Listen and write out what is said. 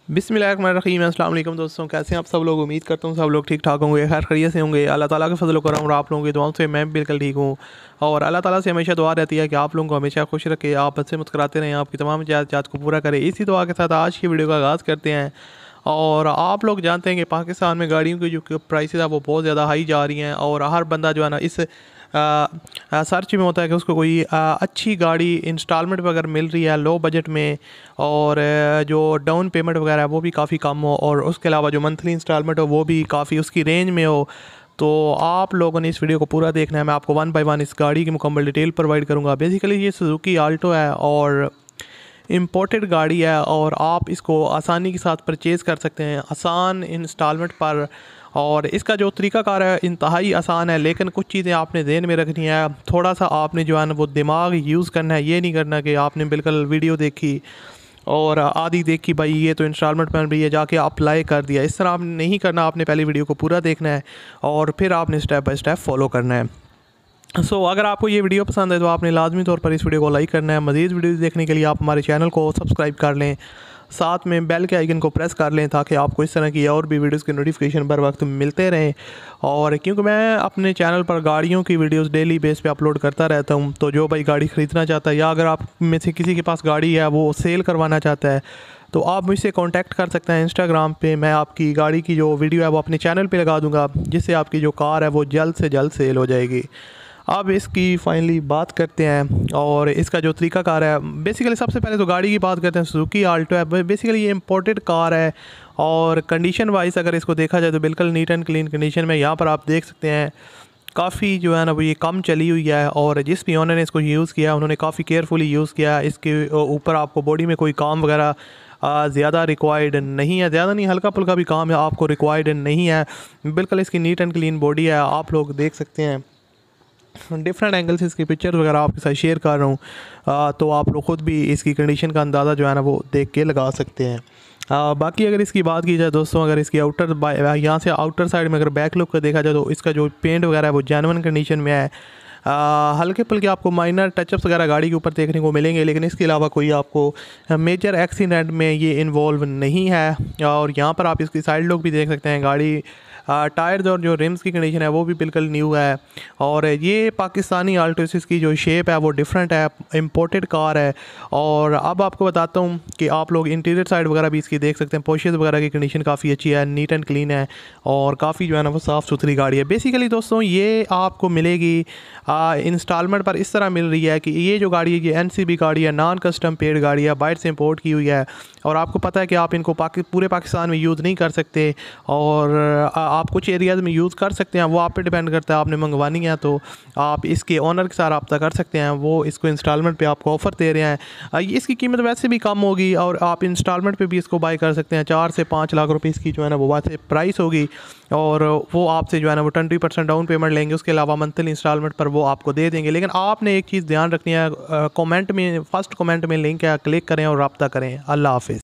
बिस्मिल्लाहिर्रहमानिर्रहीम। अस्सलाम वालेकुम दोस्तों, कैसे हैं आप सब लोग। उम्मीद करता हूँ सब लोग ठीक ठाक होंगे, खैर खैरियत से होंगे। अल्लाह ताला का फजल करम और आप लोगों की दुआओं से मैं भी बिल्कुल ठीक हूँ। और अल्लाह ताला से हमेशा दुआ रहती है कि आप लोगों को हमेशा खुश रखे, आप हंसते मुस्कुराते रहें, आपकी तमाम ज़रूरियात को पूरा करें। इसी दुआ के साथ आज की वीडियो का आगाज़ करते हैं। और आप लोग जानते हैं कि पाकिस्तान में गाड़ियों की जो प्राइसेस है वो बहुत ज़्यादा हाई जा रही हैं। और हर बंदा जो है ना इस सर्च में होता है कि उसको कोई अच्छी गाड़ी इंस्टॉलमेंट पर अगर मिल रही है लो बजट में, और जो डाउन पेमेंट वगैरह है वो भी काफ़ी कम हो, और उसके अलावा जो मंथली इंस्टॉलमेंट हो वो भी काफ़ी उसकी रेंज में हो। तो आप लोगों ने इस वीडियो को पूरा देखना है। मैं आपको 1 बाय 1 इस गाड़ी की मुकम्मल डिटेल प्रोवाइड करूँगा। बेसिकली ये सुजुकी आल्टो है और इम्पोर्टेड गाड़ी है, और आप इसको आसानी के साथ परचेज़ कर सकते हैं आसान इंस्टॉलमेंट पर। और इसका जो तरीक़ाकार है इंतहाई आसान है, लेकिन कुछ चीज़ें आपने ध्यान में रखनी है। थोड़ा सा आपने जो है ना वो दिमाग यूज़ करना है। ये नहीं करना कि आपने बिल्कुल वीडियो देखी और आधी देखी, भाई ये तो इंस्टॉलमेंट प्लान भी है, जाके अप्लाई कर दिया। इस तरह आपने नहीं करना। आपने पहले वीडियो को पूरा देखना है और फिर आपने स्टेप बाय स्टेप फॉलो करना है। अगर आपको ये वीडियो पसंद है तो आपने लाजमी तौर पर इस वीडियो को लाइक करना है। मज़ीद वीडियोज़ देखने के लिए आप हमारे चैनल को सब्सक्राइब कर लें, साथ में बेल के आइकन को प्रेस कर लें ताकि आपको इस तरह की और भी वीडियोज़ के नोटिफिकेशन बर वक्त मिलते रहें। और क्योंकि मैं अपने चैनल पर गाड़ियों की वीडियोज़ डेली बेस पे अपलोड करता रहता हूँ, तो जो भाई गाड़ी ख़रीदना चाहता है या अगर आप में से किसी के पास गाड़ी है वो सेल करवाना चाहता है तो आप मुझसे कांटेक्ट कर सकते हैं इंस्टाग्राम पे। मैं आपकी गाड़ी की जो वीडियो है वो अपने चैनल पे लगा दूंगा, जिससे आपकी जो कार है वो जल्द से जल्द सेल हो जाएगी। अब इसकी फाइनली बात करते हैं और इसका जो तरीक़ाकार है। बेसिकली सबसे पहले तो गाड़ी की बात करते हैं। सुजुकी आल्टो है, बेसिकली ये इम्पोर्टेड कार है और कंडीशन वाइज अगर इसको देखा जाए तो बिल्कुल नीट एंड क्लीन कंडीशन में। यहाँ पर आप देख सकते हैं काफ़ी जो है ना वो ये कम चली हुई है, और जिस भी ओनर ने इसको यूज़ किया उन्होंने काफ़ी केयरफुली यूज़ किया। इसके ऊपर आपको बॉडी में कोई काम वगैरह ज़्यादा रिक्वायर्ड नहीं है, ज़्यादा नहीं हल्का फुल्का भी काम है आपको रिक्वायर्ड नहीं है। बिल्कुल इसकी नीट एंड क्लीन बॉडी है, आप लोग देख सकते हैं। डिफरेंट एंगल से इसकी पिक्चर वगैरह आपके साथ शेयर कर रहा हूँ, तो आप लोग ख़ुद भी इसकी कंडीशन का अंदाज़ा जो है ना वो देख के लगा सकते हैं। बाकी अगर इसकी बात की जाए दोस्तों, अगर इसकी आउटर यहाँ से आउटर साइड में अगर बैक लुक को देखा जाए तो इसका जो पेंट वगैरह है वो जेन्युइन कंडीशन में है। हल्के फुल्के आपको माइनर टचअप्स वगैरह गाड़ी के ऊपर देखने को मिलेंगे, लेकिन इसके अलावा कोई आपको मेजर एक्सीडेंट में ये इन्वॉल्व नहीं है। और यहाँ पर आप इसकी साइड लुक भी देख सकते हैं। गाड़ी टायर्स और जो रिम्स की कंडीशन है वो भी बिल्कुल न्यू है। और ये पाकिस्तानी आल्टो की जो शेप है वो डिफरेंट है, इम्पोर्टेड कार है। और अब आपको बताता हूँ कि आप लोग इंटीरियर साइड वगैरह भी इसकी देख सकते हैं। पोर्शेस वगैरह की कंडीशन काफ़ी अच्छी है, नीट एंड क्लीन है और काफ़ी जो है ना वो साफ़ सुथरी गाड़ी है। बेसिकली दोस्तों ये आपको मिलेगी इंस्टॉलमेंट पर इस तरह मिल रही है कि ये जो गाड़ी है ये NCB गाड़ी है, नॉन कस्टम पेड गाड़ी है, बाहर से इम्पोर्ट की हुई है। और आपको पता है कि आप इनको पूरे पाकिस्तान में यूज़ नहीं कर सकते, और आप कुछ एरियाज़ में यूज़ कर सकते हैं, वो आप पे डिपेंड करता है। आपने मंगवानी है तो आप इसके ओनर के साथ रब्ता कर सकते हैं, वो इसको इंस्टॉलमेंट पे आपको ऑफ़र दे रहे हैं। इसकी कीमत वैसे भी कम होगी और आप इंस्टॉलमेंट पे भी इसको बाय कर सकते हैं। 4 से 5 लाख रुपए इसकी जो है ना वो वैसे प्राइस होगी, और वो आपसे जो है ना वो 20% डाउन पेमेंट लेंगे। उसके अलावा मंथली इंस्टॉलमेंट पर वो आपको दे देंगे। लेकिन आपने एक चीज़ ध्यान रखनी है, कमेंट में फर्स्ट कमेंट में लिंक है, क्लिक करें और रब्ता करें। अल्लाह हाफ़िज़।